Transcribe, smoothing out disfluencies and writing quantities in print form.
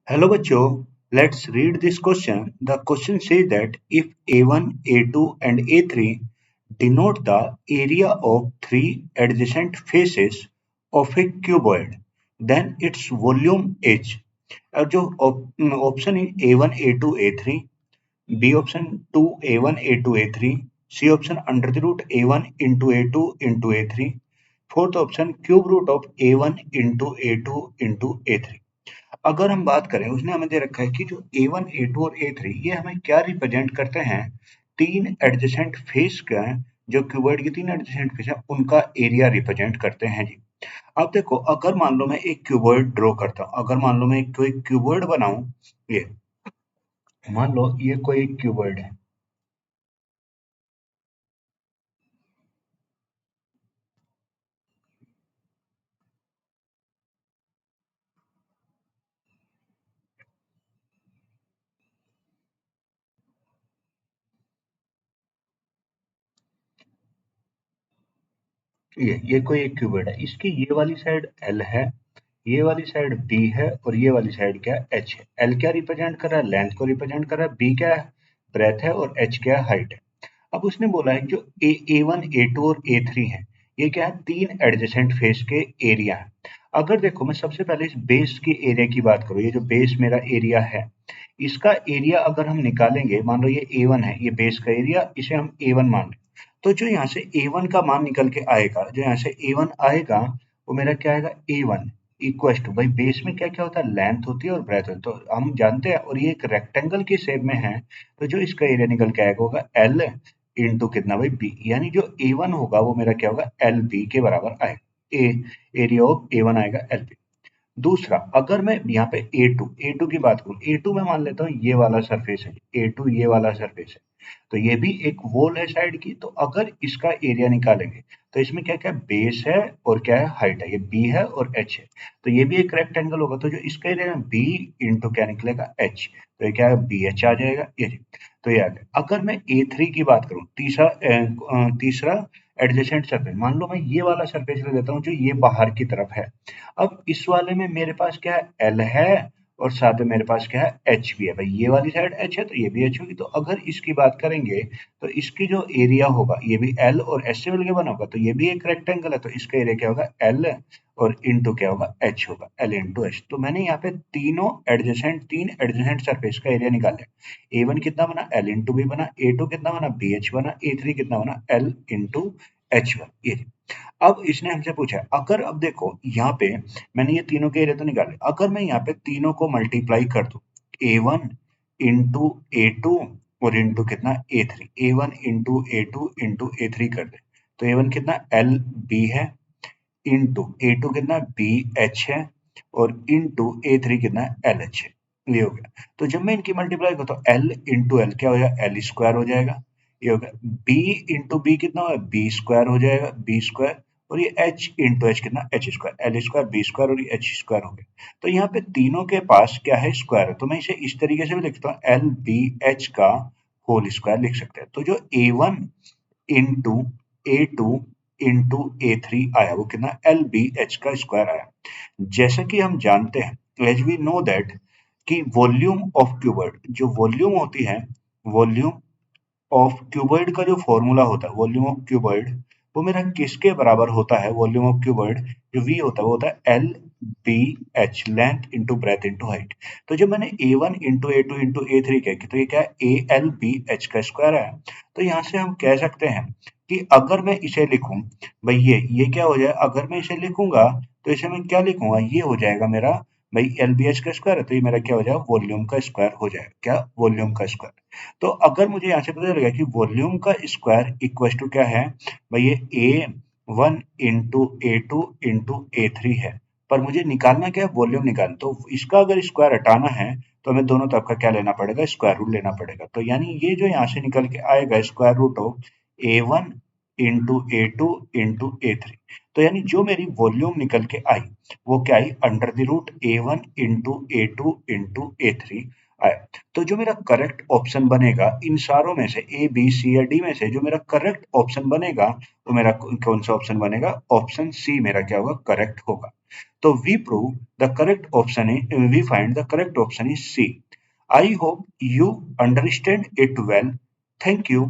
Hello bachcho, let's read this question. The question says that if A1, A2 and A3 denote the area of three adjacent faces of a cuboid, then its volume H. और जो option है A1, A2, A3, B option 2 A1 A2 A3, C option under the root A1 into A2 into A3, fourth option cube root of A1 into A2 into A3। अगर हम बात करें उसने हमें दे रखा है कि जो A1 A2 और A3 ये हमें क्या रिप्रेजेंट करते हैं, तीन एडजेसेंट फेस का जो क्यूबॉइड के तीन एडजेसेंट फेस है उनका एरिया रिप्रेजेंट करते हैं जी। अब देखो अगर मान लो मैं एक क्यूबॉइड ड्रॉ करता हूं, अगर मान लो मैं कोई क्यूबॉइड बनाऊं, ये मान लो ये कोई एक क्यूबॉइड है, ये कोई एक क्यूबॉइड है, इसकी ये वाली साइड एल है, ये वाली साइड बी है और ये वाली साइड क्या है, एच है। एल क्या रिप्रेजेंट कर रहा है, लेंथ को रिप्रेजेंट कर रहा है, बी क्या है, ब्रेथ है और एच क्या है, हाइट है। अब उसने बोला है जो ए वन ए टू और ए थ्री है, ये क्या है, तीन एडजेसेंट फेस के एरिया है। अगर देखो मैं सबसे पहले इस बेस के एरिया की बात करूँ, ये जो बेस मेरा एरिया है, इसका एरिया अगर हम निकालेंगे, मान लो ये ए वन है, ये बेस का एरिया, इसे हम ए वन मान लें, तो जो यहाँ से ए वन का मान निकल के आएगा, जो यहाँ से ए वन आएगा, वो मेरा क्या आएगा, ए वन इक्वल टू, भाई बेस में क्या क्या होता है, लेंथ होती है और ब्रेथ होती है, तो हम जानते हैं, और ये एक रेक्टेंगल की शेप में है, तो जो इसका एरिया निकल के आएगा होगा एल इंटू कितना, भाई बी, यानी जो ए वन होगा वो मेरा क्या होगा, एल बी के बराबर आएगा। ए एरिया ऑफ ए वन आएगा एल बी। दूसरा, अगर मैं यहाँ पे ए टू की बात करूँ, ए टू में मान लेता हूँ ये वाला सरफेस है, ए टू ये वाला सरफेस है, तो ये भी एक वॉल है साइड की, तो अगर इसका एरिया निकालेंगे तो इसमें क्या क्या बेस है और क्या है, हाइट है, ये बी है और एच है, तो ये भी एक रेक्टेंगल होगा, तो जो इसका एरिया है बी इंटू क्या निकलेगा, एच, तो ये क्या है, बी एच आ जाएगा ये जी। तो ये आ गया। अगर मैं ए थ्री की बात करूँ, तीसरा एडजेसेंट सरफेस, मान लो मैं ये वाला सरफेस ले लेता हूँ जो ये बाहर की तरफ है। अब इस वाले में मेरे पास क्या है, एल है और साथ में मेरे पास क्या है, एच भी है, भाई ये वाली साइड एच है तो ये भी एच होगी, तो अगर इसकी बात करेंगे तो इसकी जो एरिया होगा ये भी एल और एच से मिलकर बना होगा, तो ये भी एक रेक्टेंगल है, तो इसका एरिया क्या होगा, एल और इंटू क्या होगा, एच होगा, एल इंटू एच। तो मैंने यहाँ पे तीन एडजेसेंट सरफेस का एरिया निकाला। ए वन कितना बना, एल इंटू बी बना, ए टू कितना बना, बी एच बना, ए थ्री कितना बना, एल इंटू एच बना, ये। अब इसने हमसे पूछा अगर, अब देखो यहाँ पे मैंने ये तीनों के एरिया तो निकाले, अगर मैं यहाँ पे तीनों को मल्टीप्लाई कर दूं, ए वन इंटू ए टू और इंटू कितना, ए three, A one into A two into A three कर दे, तो ए वन कितना, एल बी है, इंटू ए टू कितना, बी एच है, और इंटू ए थ्री कितना, एल एच है। ये हो गया। तो जब मैं इनकी मल्टीप्लाई करता हूँ, एल इंटू एल क्या हो जाएगा, एल स्क्वायर हो जाएगा, ये हो गया। बी इंटू बी कितना होगा, बी स्क्वायर हो जाएगा, बी स्क्वायर, और ये एच इंटू एच कितना, H square, L square B square और ये एच स्क्वायर हो गया। तो यहाँ पे तीनों के पास क्या है, स्क्वायर है, तो मैं इसे इस तरीके से भी लिखता हूँ, एल बी एच का होल स्क्वायर लिख सकते हैं। तो जो ए one into A two into A three आया वो कितना, एल बी एच का स्क्वायर आया। जैसा कि हम जानते हैं, एज वी नो दैट, कि वॉल्यूम ऑफ क्यूबॉइड, जो वॉल्यूम होती है, वॉल्यूम ऑफ क्यूबॉइड का जो फॉर्मूला होता है, वॉल्यूम ऑफ क्यूबॉइड, वो मेरा किसके बराबर होता है, वॉल्यूम ऑफ क्यूबॉइड जो वी होता है वो होता है L B H, length into breadth into height. तो जब मैंने A one into A two into A three कह, तो ये क्या है, ए एल बी एच का स्क्वायर है। तो यहाँ से हम कह सकते हैं कि अगर मैं इसे लिखूं, भाई ये क्या हो जाए, अगर मैं इसे लिखूंगा तो इसे मैं क्या लिखूंगा, ये हो जाएगा मेरा, भाई एल बी एच का स्क्वायर है, तो ये मेरा क्या हो जाएगा, वॉल्यूम का स्क्वायर हो जाएगा, क्या, वॉल्यूम का स्क्वायर। तो अगर मुझे यहाँ से पता चलेगा कि वॉल्यूम का स्क्वायर इक्वल टू क्या है, भाई ये ए one into A two into A three है, पर मुझे निकालना क्या है, वॉल्यूम निकालना, तो इसका अगर स्क्वायर हटाना है तो हमें दोनों तरफ का क्या लेना पड़ेगा, स्क्वायर रूट लेना पड़ेगा। तो यानी ये जो यहाँ से निकल के आएगा square root of A one into A two into A three, तो यानी जो मेरी वॉल्यूम निकल के आई वो क्या आई, under the root A one into A two into A three आया। तो जो मेरा करेक्ट ऑप्शन बनेगा इन सारों में से, ए बी सी या डी में से जो मेरा करेक्ट ऑप्शन बनेगा, वो मेरा कौन सा ऑप्शन बनेगा, ऑप्शन सी मेरा क्या होगा, करेक्ट होगा। तो we prove the correct option is we find the correct option is C. I hope you understand it well. Thank you.